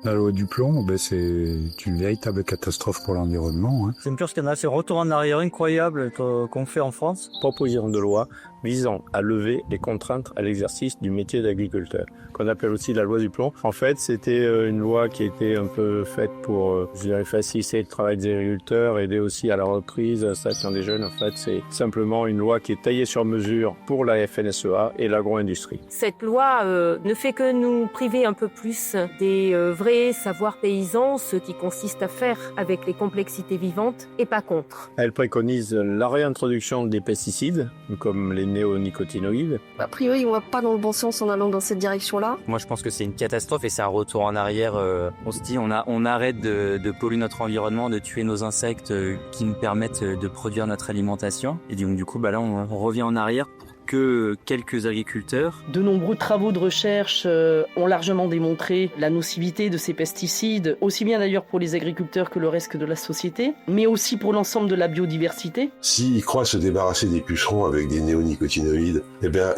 La loi du plomb, c'est une véritable catastrophe pour l'environnement. C'est un pur scandale, c'est un retour en arrière incroyable qu'on fait en France. Proposition de loi visant à lever les contraintes à l'exercice du métier d'agriculteur, qu'on appelle aussi la loi du plomb. En fait, c'était une loi qui était un peu faite pour, faciliter le travail des agriculteurs, aider aussi à la reprise, à l'installation des jeunes. En fait, c'est simplement une loi qui est taillée sur mesure pour la FNSEA et l'agro-industrie. Cette loi ne fait que nous priver un peu plus des vrais savoirs paysans, ce qui consiste à faire avec les complexités vivantes et pas contre. Elle préconise la réintroduction des pesticides, comme les néonicotinoïdes. A priori, on va pas dans le bon sens en allant dans cette direction-là. Moi, je pense que c'est une catastrophe et c'est un retour en arrière. On se dit, on arrête de polluer notre environnement, de tuer nos insectes qui nous permettent de produire notre alimentation. Et donc, du coup, là, on revient en arrière pour que quelques agriculteurs. De nombreux travaux de recherche ont largement démontré la nocivité de ces pesticides, aussi bien d'ailleurs pour les agriculteurs que le reste de la société, mais aussi pour l'ensemble de la biodiversité. S'ils croient se débarrasser des pucerons avec des néonicotinoïdes,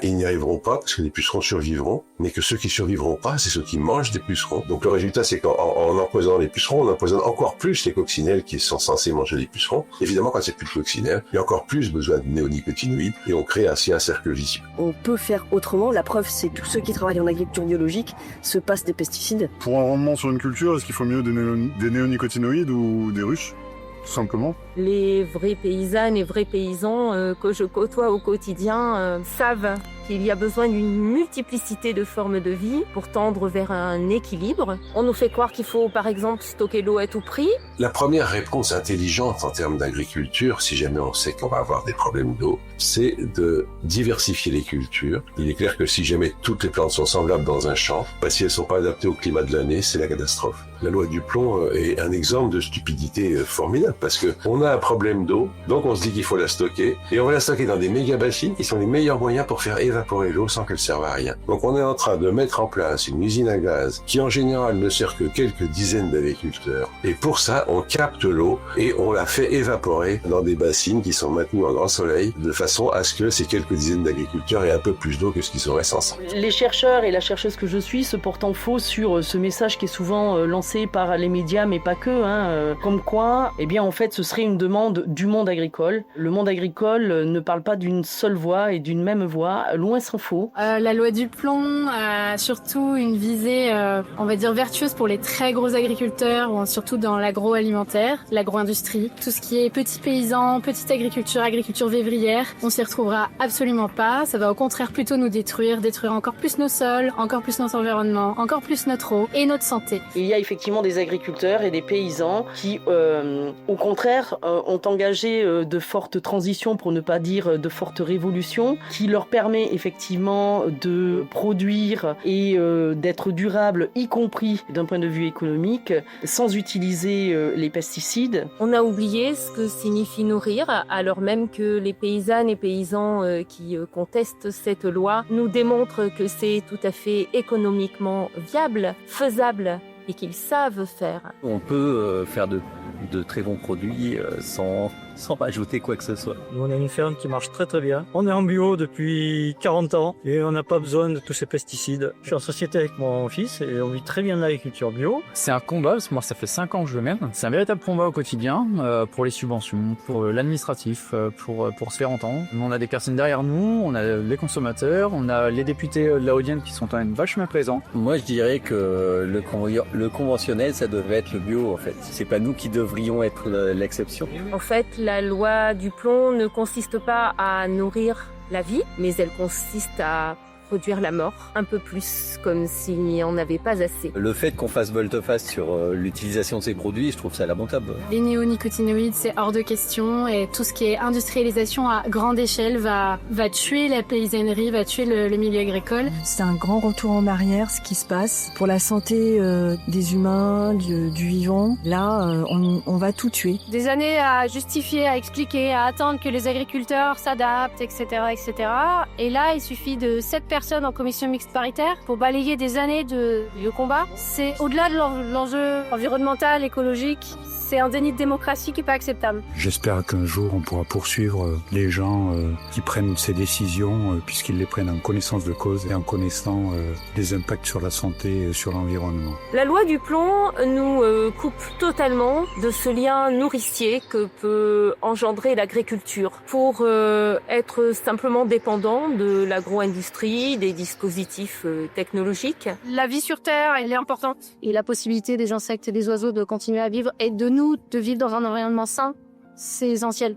ils n'y arriveront pas parce que les pucerons survivront, mais que ceux qui survivront pas, c'est ceux qui mangent des pucerons. Donc le résultat, c'est qu'en empoisonnant les pucerons, on empoisonne encore plus les coccinelles qui sont censés manger les pucerons. Évidemment, quand c'est plus de coccinelles, il y a encore plus besoin de néonicotinoïdes et on crée ainsi un cercle vicieux. On peut faire autrement. La preuve, c'est que tous ceux qui travaillent en agriculture biologique se passent des pesticides. Pour un rendement sur une culture, est-ce qu'il faut mieux des néonicotinoïdes ou des ruches, tout simplement? Les vraies paysannes et vrais paysans que je côtoie au quotidien savent qu'il y a besoin d'une multiplicité de formes de vie pour tendre vers un équilibre. On nous fait croire qu'il faut, par exemple, stocker l'eau à tout prix. La première réponse intelligente en termes d'agriculture, si jamais on sait qu'on va avoir des problèmes d'eau, c'est de diversifier les cultures. Il est clair que si jamais toutes les plantes sont semblables dans un champ, si elles sont pas adaptées au climat de l'année, c'est la catastrophe. La loi du plomb est un exemple de stupidité formidable parce que on a un problème d'eau, donc on se dit qu'il faut la stocker et on va la stocker dans des méga bassines qui sont les meilleurs moyens pour faire évaporer l'eau sans qu'elle serve à rien. Donc on est en train de mettre en place une usine à gaz qui en général ne sert que quelques dizaines d'agriculteurs. Et pour ça, on capte l'eau et on la fait évaporer dans des bassines qui sont maintenues en grand soleil de façon à ce que ces quelques dizaines d'agriculteurs aient un peu plus d'eau que ce qu'ils auraient sans ça. Les chercheurs et la chercheuse que je suis se portent en faux sur ce message qui est souvent lancé par les médias, mais pas que, comme quoi, en fait, ce serait une demande du monde agricole. Le monde agricole ne parle pas d'une seule voix et d'une même voix, loin s'en faut. La loi du plomb a surtout une visée, on va dire, vertueuse pour les très gros agriculteurs, surtout dans l'agroalimentaire, l'agro-industrie. Tout ce qui est petits paysans, petite agriculture, agriculture vivrière, on s'y retrouvera absolument pas. Ça va au contraire plutôt nous détruire encore plus nos sols, encore plus notre environnement, encore plus notre eau et notre santé. Il y a effectivement des agriculteurs et des paysans qui, au contraire, ont engagé de fortes transitions, pour ne pas dire de fortes révolutions, qui leur permet effectivement de produire et d'être durables, y compris d'un point de vue économique, sans utiliser les pesticides. On a oublié ce que signifie nourrir, alors même que les paysannes et paysans qui contestent cette loi nous démontrent que c'est tout à fait économiquement viable, faisable et qu'ils savent faire. On peut faire de très bons produits sans rajouter quoi que ce soit. Nous, on a une ferme qui marche très très bien. On est en bio depuis 40 ans et on n'a pas besoin de tous ces pesticides. Je suis en société avec mon fils et on vit très bien de l'agriculture bio. C'est un combat, parce que moi ça fait 5 ans que je le mène. C'est un véritable combat au quotidien pour les subventions, pour l'administratif, pour se faire entendre. On a des personnes derrière nous, on a les consommateurs, on a les députés de la Haute-Vienne qui sont quand même vachement présents. Moi je dirais que le conventionnel ça devrait être le bio en fait. C'est pas nous qui devrions être l'exception. En fait, la loi du plomb ne consiste pas à nourrir la vie, mais elle consiste à produire la mort, un peu plus, comme s'il n'y en avait pas assez. Le fait qu'on fasse volte-face sur l'utilisation de ces produits, je trouve ça lamentable. Les néonicotinoïdes, c'est hors de question et tout ce qui est industrialisation à grande échelle va tuer la paysannerie, va tuer le milieu agricole. C'est un grand retour en arrière, ce qui se passe pour la santé des humains, du vivant. Là, on va tout tuer. Des années à justifier, à expliquer, à attendre que les agriculteurs s'adaptent, etc., etc. Et là, il suffit de 7 personnes personnes en commission mixte paritaire pour balayer des années de vieux combats. C'est au-delà de l'enjeu environnemental, écologique, c'est un déni de démocratie qui n'est pas acceptable. J'espère qu'un jour on pourra poursuivre les gens qui prennent ces décisions puisqu'ils les prennent en connaissance de cause et en connaissant les impacts sur la santé et sur l'environnement. La loi du plomb nous coupe totalement de ce lien nourricier que peut engendrer l'agriculture pour être simplement dépendant de l'agro-industrie, des dispositifs technologiques. La vie sur Terre, elle est importante. Et la possibilité des insectes et des oiseaux de continuer à vivre et de nous de vivre dans un environnement sain, c'est essentiel.